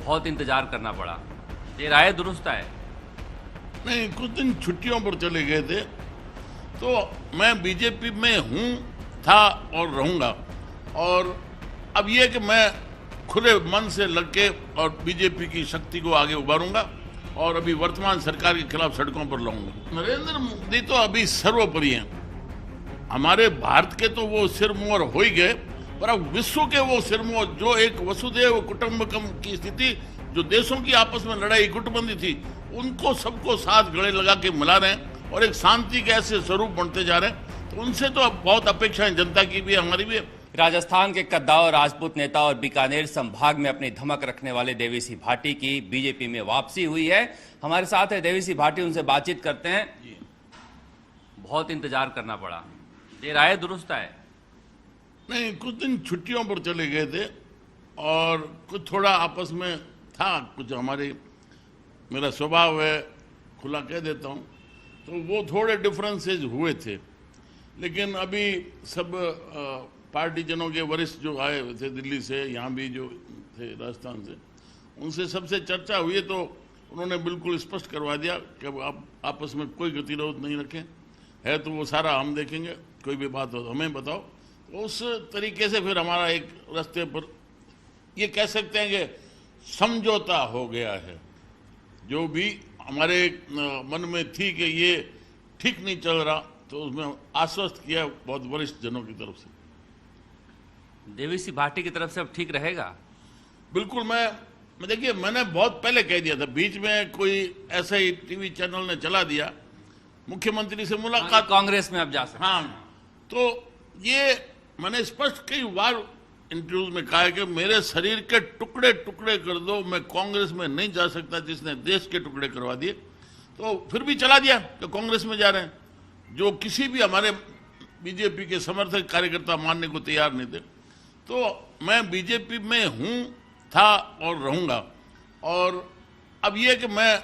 बहुत इंतजार करना पड़ा। देर आए दुरुस्त आए। नहीं, कुछ दिन छुट्टियों पर चले गए थे, तो मैं बीजेपी में हूँ, था और रहूँगा। और अब ये कि मैं खुले मन से लग के और बीजेपी की शक्ति को आगे उभारूंगा और अभी वर्तमान सरकार के खिलाफ सड़कों पर लाऊंगा। नरेंद्र मोदी तो अभी सर्वोपरि हैं। हमारे भारत के तो वो सिरमौर हो ही गए, पर अब विश्व के वो सिरमौर, जो एक वसुधैव कुटुंबकम की स्थिति, जो देशों की आपस में लड़ाई गुटबंदी थी, उनको सबको साथ गले लगा के मिला रहे हैं और एक शांति के ऐसे स्वरूप बनते जा रहे हैं। तो उनसे तो अब बहुत अपेक्षाएं जनता की भी है, हमारी भी है। राजस्थान के कद्दावर राजपूत नेता और बीकानेर संभाग में अपनी धमक रखने वाले देवी सिंह भाटी की बीजेपी में वापसी हुई है। हमारे साथ है देवी सिंह भाटी, उनसे बातचीत करते हैं। बहुत इंतजार करना पड़ा। देर आए दुरुस्त आए। नहीं, कुछ दिन छुट्टियों पर चले गए थे और कुछ थोड़ा आपस में था, कुछ हमारे, मेरा स्वभाव है खुला कह देता हूँ, तो वो थोड़े डिफरेंसेस हुए थे। लेकिन अभी सब पार्टी जनों के वरिष्ठ जो आए हुए थे दिल्ली से, यहाँ भी जो थे राजस्थान से, उनसे सबसे चर्चा हुई तो उन्होंने बिल्कुल स्पष्ट करवा दिया कि अब आप आपस में कोई गतिरोध नहीं रखें, है तो वो सारा हम देखेंगे, कोई भी बात हो तो हमें बताओ। तो उस तरीके से फिर हमारा एक रास्ते पर ये कह सकते हैं कि समझौता हो गया है। जो भी हमारे मन में थी कि ये ठीक नहीं चल रहा, तो उसमें आश्वस्त किया बहुत वरिष्ठ जनों की तरफ से। देवी सिंह भाटी की तरफ से अब ठीक रहेगा? बिल्कुल। मैं देखिए, मैंने बहुत पहले कह दिया था, बीच में कोई ऐसा ही टीवी चैनल ने चला दिया, मुख्यमंत्री से मुलाकात, कांग्रेस में अब जा सकते। हाँ, तो ये मैंने स्पष्ट कई बार इंटरव्यूज में कहा है कि मेरे शरीर के टुकड़े टुकड़े कर दो, मैं कांग्रेस में नहीं जा सकता जिसने देश के टुकड़े करवा दिए। तो फिर भी चला दिया कि कांग्रेस में जा रहे हैं, जो किसी भी हमारे बीजेपी के समर्थक कार्यकर्ता मानने को तैयार नहीं थे। तो मैं बीजेपी में हूँ, था और रहूँगा। और अब ये कि मैं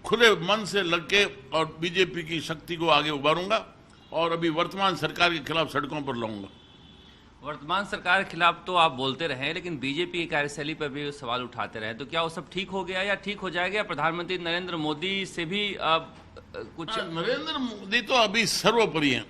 खुले मन से लग के और बीजेपी की शक्ति को आगे उभारूंगा और अभी वर्तमान सरकार के खिलाफ सड़कों पर लाऊंगा। वर्तमान सरकार के खिलाफ तो आप बोलते रहे, लेकिन बीजेपी की कार्यशैली पर भी सवाल उठाते रहे, तो क्या वो सब ठीक हो गया या ठीक हो जाएगा? प्रधानमंत्री नरेंद्र मोदी से भी कुछ नरेंद्र मोदी तो अभी सर्वोपरि हैं।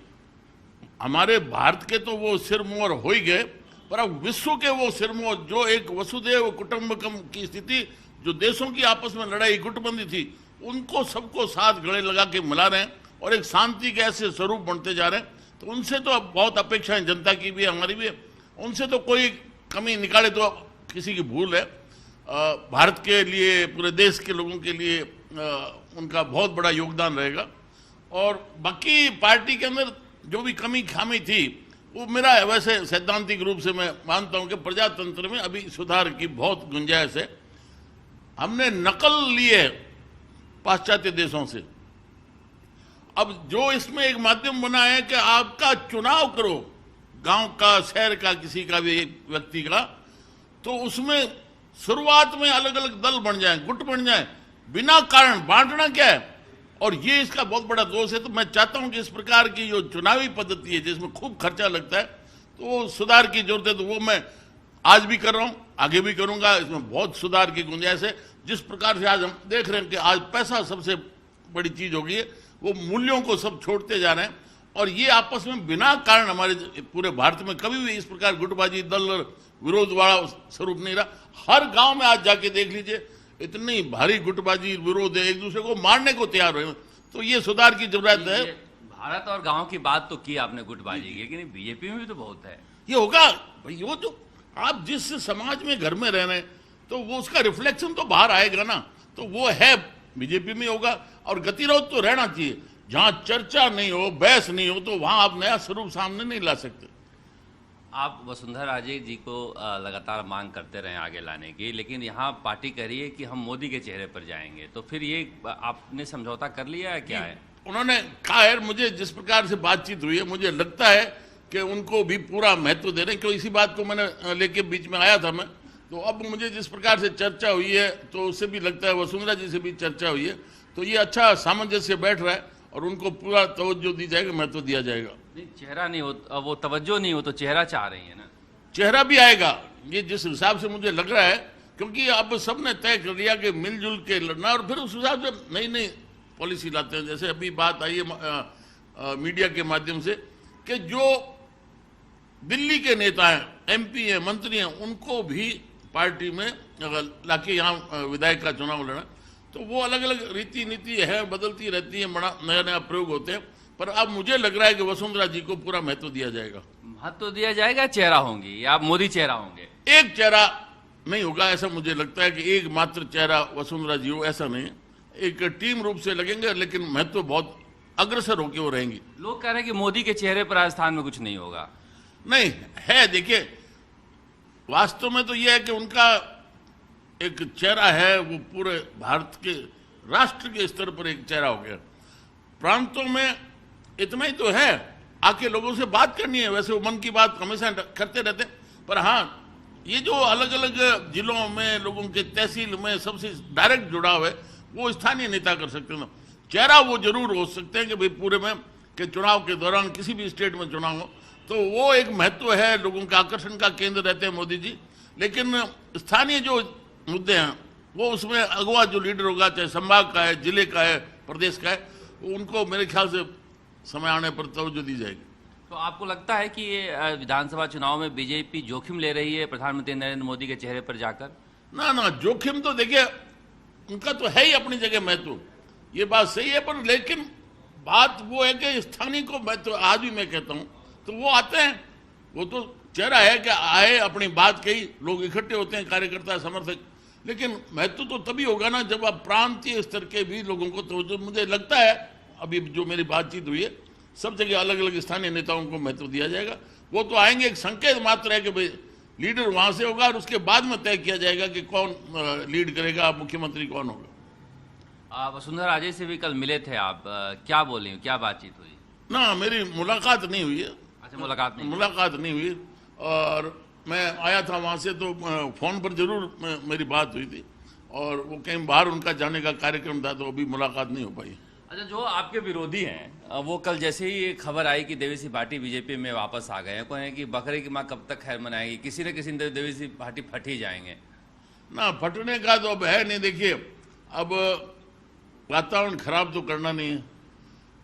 हमारे भारत के तो वो सिरमौर हो ही गए, पर अब विश्व के वो सिरमौर, जो एक वसुधैव कुटुंबकम की स्थिति, जो देशों की आपस में लड़ाई गुटबंदी थी, उनको सबको साथ गले लगा के मिला रहे हैं और एक शांति के ऐसे स्वरूप बनते जा रहे हैं। तो उनसे तो अब बहुत अपेक्षाएं जनता की भी है, हमारी भी है। उनसे तो कोई कमी निकाले तो किसी की भूल है। भारत के लिए, पूरे देश के लोगों के लिए उनका बहुत बड़ा योगदान रहेगा। और बाकी पार्टी के अंदर जो भी कमी खामी थी, वो मेरा वैसे सैद्धांतिक रूप से मैं मानता हूं कि प्रजातंत्र में अभी सुधार की बहुत गुंजाइश है। हमने नकल ली है पाश्चात्य देशों से। अब जो इसमें एक माध्यम बना है कि आपका चुनाव करो, गांव का, शहर का, किसी का भी एक व्यक्ति का, तो उसमें शुरुआत में अलग अलग दल बन जाए, गुट बन जाए, बिना कारण बांटना क्या है, और ये इसका बहुत बड़ा दोष है। तो मैं चाहता हूं कि इस प्रकार की जो चुनावी पद्धति है, जिसमें खूब खर्चा लगता है, तो सुधार की जरूरत है। तो वो मैं आज भी कर रहा हूं, आगे भी करूंगा। इसमें बहुत सुधार की गुंजाइश है। जिस प्रकार से आज हम देख रहे हैं कि आज पैसा सबसे बड़ी चीज हो गई है, वो मूल्यों को सब छोड़ते जा रहे हैं। और ये आपस में बिना कारण हमारे पूरे भारत में कभी भी इस प्रकार गुटबाजी, दल विरोध वाला स्वरूप नहीं रहा। हर गांव में आज जाके देख लीजिए, इतनी भारी गुटबाजी, विरोध है, एक दूसरे को मारने को तैयार हुए। तो ये सुधार की जरूरत है। भारत और गांव की बात तो की आपने गुटबाजी की, लेकिन बीजेपी में भी तो बहुत है। ये होगा भाई, वो जो आप जिस समाज में घर में रह रहे हैं, तो वो उसका रिफ्लेक्शन तो बाहर आएगा ना। तो वो है, बीजेपी में होगा। और गतिरोध तो रहना चाहिए। जहां चर्चा नहीं हो, बहस नहीं हो, तो वहां आप नया स्वरूप सामने नहीं ला सकते। आप वसुंधरा राजे जी को लगातार मांग करते रहे आगे लाने की, लेकिन यहाँ पार्टी कह रही है कि हम मोदी के चेहरे पर जाएंगे। तो फिर ये आपने समझौता कर लिया है क्या है? उन्होंने कहा है, मुझे जिस प्रकार से बातचीत हुई है, मुझे लगता है कि उनको भी पूरा महत्व दे रहे हैं। क्योंकि इसी बात को मैंने लेके बीच में आया था मैं। तो अब मुझे जिस प्रकार से चर्चा हुई है, तो उससे भी लगता है, वसुंधरा जी से भी चर्चा हुई है, तो ये अच्छा सामंजस्य बैठ रहा है और उनको पूरा तवज्जो दी जाएगी, महत्व दिया जाएगा। नहीं, चेहरा नहीं हो, वो तवज्जो नहीं हो तो चेहरा चाह रही है ना। चेहरा भी आएगा। ये जिस हिसाब से मुझे लग रहा है क्योंकि अब सबने तय कर लिया कि मिलजुल के लड़ना, और फिर उस हिसाब से नई नई पॉलिसी लाते हैं। जैसे अभी बात आई है मीडिया के माध्यम से कि जो दिल्ली के नेता हैं, MP हैं, मंत्री हैं, उनको भी पार्टी में लाके यहाँ विधायक का चुनाव लड़ा, तो वो अलग अलग रीति नीति है, बदलती रहती है, बड़ा नया नया प्रयोग होते हैं। पर अब मुझे लग रहा है कि वसुंधरा जी को पूरा महत्व दिया जाएगा। महत्व दिया जाएगा, चेहरा होंगी या मोदी चेहरा होंगे? एक चेहरा नहीं होगा, ऐसा मुझे लगता है कि एक मात्र चेहरा वसुंधरा जी हो, ऐसा नहीं। एक टीम रूप से लगेंगे, लेकिन महत्व बहुत अग्रसर होकर वो रहेंगी। लोग कह रहे हैं कि मोदी के चेहरे पर राजस्थान में कुछ नहीं होगा। नहीं है, देखिए वास्तव में तो यह है कि उनका एक चेहरा है, वो पूरे भारत के राष्ट्र के स्तर पर एक चेहरा हो गया। प्रांतों में इतना ही तो है, आके लोगों से बात करनी है। वैसे वो मन की बात हमेशा करते रहते, पर हाँ, ये जो अलग अलग जिलों में लोगों के तहसील में सबसे डायरेक्ट जुड़ाव है, वो स्थानीय नेता कर सकते हैं। चेहरा वो जरूर हो सकते हैं कि भाई पूरे में के चुनाव के दौरान किसी भी स्टेट में चुनाव हो, तो वो एक महत्व है, लोगों के आकर्षण का केंद्र रहते हैं मोदी जी। लेकिन स्थानीय जो मुद्दे हैं, वो उसमें अगवा जो लीडर होगा, चाहे संभाग का है, जिले का है, प्रदेश का है, उनको मेरे ख्याल से समय आने पर तवज्जो दी जाएगी। तो आपको लगता है कि ये विधानसभा चुनाव में बीजेपी जोखिम ले रही है प्रधानमंत्री नरेंद्र मोदी के चेहरे पर जाकर? ना, जोखिम तो देखिए उनका तो है ही अपनी जगह महत्व, ये बात सही है। पर लेकिन बात वो है कि स्थानीय को महत्व आज भी मैं कहता हूँ, तो वो आते हैं, वो तो चेहरा है कि आए, अपनी बात कही, लोग इकट्ठे होते हैं, कार्यकर्ता, समर्थक। लेकिन महत्व तो तभी होगा ना जब आप प्रांतीय स्तर के भी लोगों को, तो मुझे लगता है अभी जो मेरी बातचीत हुई है, सब जगह अलग अलग स्थानीय नेताओं को महत्व दिया जाएगा। वो तो आएंगे, एक संकेत मात्र है कि भाई लीडर वहां से होगा, और उसके बाद में तय किया जाएगा कि कौन लीड करेगा, मुख्यमंत्री कौन होगा। वसुंधरा राजे से भी कल मिले थे आप, क्या बोले, क्या बातचीत हुई? ना, मेरी मुलाकात नहीं हुई है। अच्छा, मुलाकात नहीं हुई, और मैं आया था वहां से, तो फोन पर जरूर मेरी बात हुई थी, और वो कहीं बाहर उनका जाने का कार्यक्रम था, तो अभी मुलाकात नहीं हो पाई। अच्छा, जो आपके विरोधी हैं वो कल जैसे ही खबर आई कि देवेसी भाटी बीजेपी में वापस आ गए हैं, कहें कि बकरे की माँ कब तक खैर मनाएगी, किसी न किसी दिन देवेसी भाटी फट ही जाएंगे। ना, फटने का तो अब है नहीं। देखिए, अब वातावरण खराब तो करना नहीं है,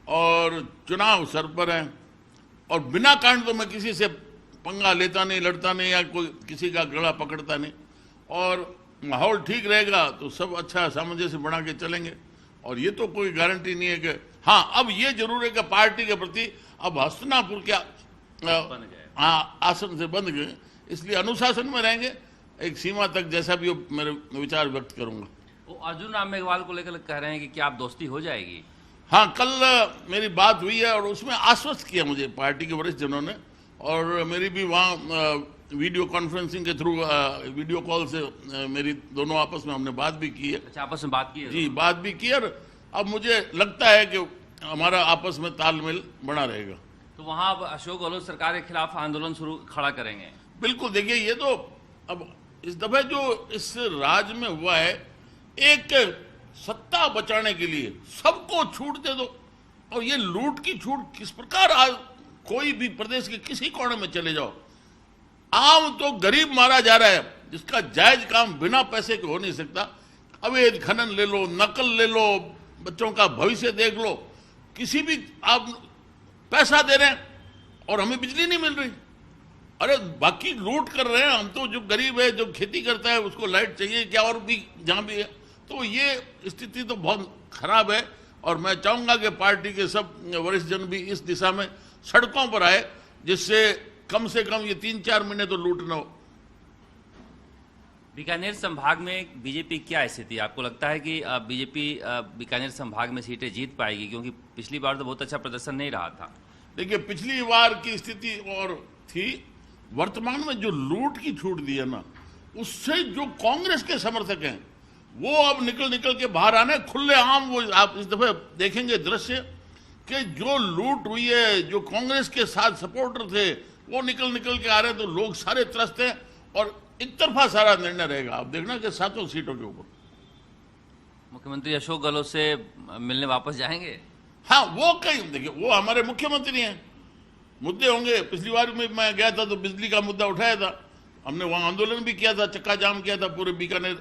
और चुनाव सर पर है, और बिना कारण तो मैं किसी से पंगा लेता नहीं, लड़ता नहीं, या कोई किसी का गला पकड़ता नहीं। और माहौल ठीक रहेगा तो सब अच्छा सामंजस्य बना के चलेंगे। और ये तो कोई गारंटी नहीं है कि, हाँ, अब ये जरूर है कि पार्टी के प्रति अब हस्तिनापुर के आसन से बंध गए, इसलिए अनुशासन में रहेंगे एक सीमा तक, जैसा भी मेरे विचार व्यक्त करूंगा। वो अर्जुन राम मेघवाल को लेकर कह रहे हैं कि क्या आप दोस्ती हो जाएगी? हाँ, कल मेरी बात हुई है, और उसमें आश्वस्त किया मुझे पार्टी के वरिष्ठ जनों ने, और मेरी भी वहाँ वीडियो कॉन्फ्रेंसिंग के थ्रू, वीडियो कॉल से मेरी दोनों आपस में हमने बात भी की है। अच्छा, आपस में बात की है? जी, बात भी की, और अब मुझे लगता है कि हमारा आपस में तालमेल बना रहेगा। तो वहाँ अब अशोक गहलोत सरकार के खिलाफ आंदोलन शुरू खड़ा करेंगे? बिल्कुल। देखिए, ये तो अब इस दफे जो इस राज्य में हुआ है, एक सत्ता बचाने के लिए सबको छूट दे दो, और ये लूट की छूट किस प्रकार, आज कोई भी प्रदेश के किसी कोने में चले जाओ, आम तो गरीब मारा जा रहा है, जिसका जायज काम बिना पैसे के हो नहीं सकता। अवैध खनन ले लो, नकल ले लो, बच्चों का भविष्य देख लो, किसी भी आप पैसा दे रहे हैं और हमें बिजली नहीं मिल रही। अरे बाकी लूट कर रहे हैं, हम तो जो गरीब है, जो खेती करता है, उसको लाइट चाहिए क्या, और भी जहां भी है। तो ये स्थिति तो बहुत खराब है, और मैं चाहूंगा कि पार्टी के सब वरिष्ठ जन भी इस दिशा में सड़कों पर आए, जिससे कम से कम ये 3-4 महीने तो लूट न हो। बीकानेर संभाग में बीजेपी क्या स्थिति है? आपको लगता है कि बीजेपी बीकानेर संभाग में सीटें जीत पाएगी? क्योंकि पिछली बार तो बहुत अच्छा प्रदर्शन नहीं रहा था। देखिए, पिछली बार की स्थिति और थी, वर्तमान में जो लूट की छूट दी है ना, उससे जो कांग्रेस के समर्थक हैं वो अब निकल के बाहर आने खुले आम। वो आप इस दफे देखेंगे दृश्य कि जो लूट हुई है, जो कांग्रेस के साथ सपोर्टर थे वो निकल के आ रहे हैं, तो लोग सारे त्रस्त हैं, और एक तरफा सारा निर्णय रहेगा। आप देखना कि 7 सीटों के ऊपर। मुख्यमंत्री अशोक गहलोत से मिलने वापस जाएंगे? हाँ, वो कहीं, देखिए, वो हमारे मुख्यमंत्री हैं, मुद्दे होंगे। पिछली बार में मैं गया था तो बिजली का मुद्दा उठाया था, हमने वहाँ आंदोलन भी किया था, चक्का जाम किया था पूरे बीकानेर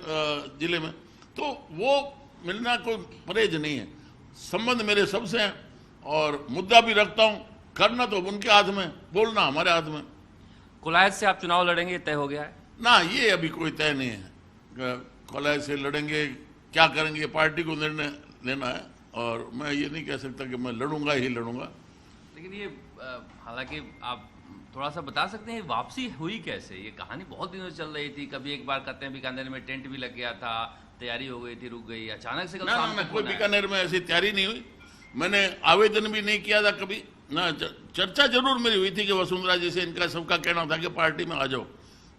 जिले में। तो वो मिलना कोई परहेज नहीं है। संबंध मेरे सबसे हैं और मुद्दा भी रखता हूँ। करना तो उनके हाथ में, बोलना हमारे हाथ में। कोलायत से आप चुनाव लड़ेंगे, तय हो गया है? ना, ये अभी कोई तय नहीं है। कोलायत से लड़ेंगे, क्या करेंगे, पार्टी को निर्णय लेना है और मैं ये नहीं कह सकता कि मैं लड़ूंगा ही लड़ूंगा। लेकिन ये हालांकि आप थोड़ा सा बता सकते हैं वापसी हुई कैसे? ये कहानी बहुत दिनों से चल रही थी। कभी एक बार कहते हैं बीकानेर में टेंट भी लग गया था, तैयारी हो गई थी, रुक गई, अचानक से कल शाम ना, को कोई फोन आया। बीकानेर में ऐसी तैयारी नहीं हुई। मैंने आवेदन भी नहीं किया था कभी ना। चर्चा जरूर मेरी हुई थी कि वसुंधरा जी से इनका सबका कहना था कि पार्टी में आ जाओ,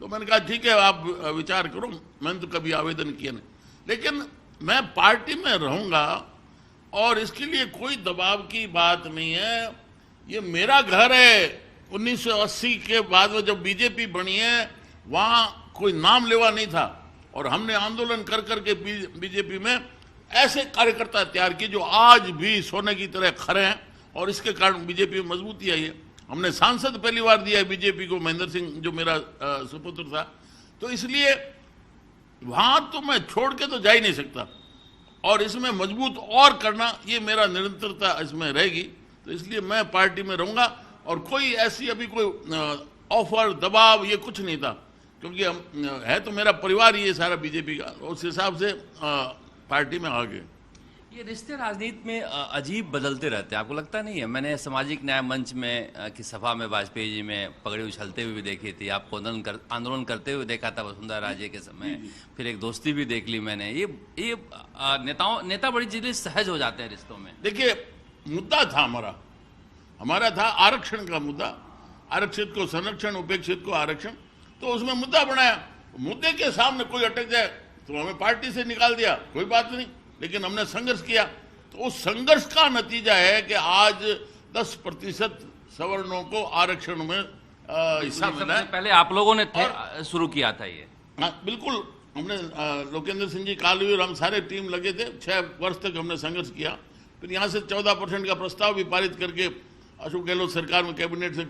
तो मैंने कहा ठीक है आप विचार करो। मैंने तो कभी आवेदन किया नहीं, लेकिन मैं पार्टी में रहूंगा और इसके लिए कोई दबाव की बात नहीं है। ये मेरा घर है। 1980 के बाद में जब बीजेपी बनी है, वहां कोई नाम लेवा नहीं था और हमने आंदोलन कर करके बीजेपी में ऐसे कार्यकर्ता तैयार किए जो आज भी सोने की तरह खड़े हैं और इसके कारण बीजेपी में मजबूती आई है। हमने सांसद पहली बार दिया है बीजेपी को, महेंद्र सिंह जो मेरा सुपुत्र था। तो इसलिए वहां तो मैं छोड़ के तो जा ही नहीं सकता और इसमें मजबूत और करना, ये मेरा निरंतरता इसमें रहेगी। तो इसलिए मैं पार्टी में रहूंगा और कोई ऐसी अभी कोई ऑफर दबाव ये कुछ नहीं था, क्योंकि हम है तो मेरा परिवार ये सारा बीजेपी का, उस हिसाब से पार्टी में आ गए। ये रिश्ते राजनीति में अजीब बदलते रहते हैं, आपको लगता नहीं है? मैंने सामाजिक न्याय मंच में की सभा में वाजपेयी जी में पगड़ी उछलते हुए भी देखी थी, आपको आंदोलन करते हुए देखा था वसुंधरा राजे के समय, फिर एक दोस्ती भी देख ली मैंने। ये नेता बड़ी चीजें सहज हो जाते हैं रिश्तों में। देखिए, मुद्दा था हमारा था आरक्षण का मुद्दा, आरक्षित को संरक्षण, उपेक्षित को आरक्षण। तो उसमें मुद्दा बनाया, मुद्दे के सामने कोई अटक जाए तो हमें पार्टी से निकाल दिया, कोई बात नहीं। लेकिन हमने संघर्ष किया, तो उस संघर्ष का नतीजा है कि आज 10% सवर्णों को आरक्षण में हिस्सा मिला है। पहले आप लोगों ने शुरू किया था ये। हाँ, बिल्कुल। हमने लोकेंद्र सिंह जी, कालवीर, हम सारे टीम लगे थे। 6 वर्ष तक हमने संघर्ष किया। फिर यहाँ से 14% का प्रस्ताव भी पारित करके अशोक गहलोत सरकार में कैबिनेट से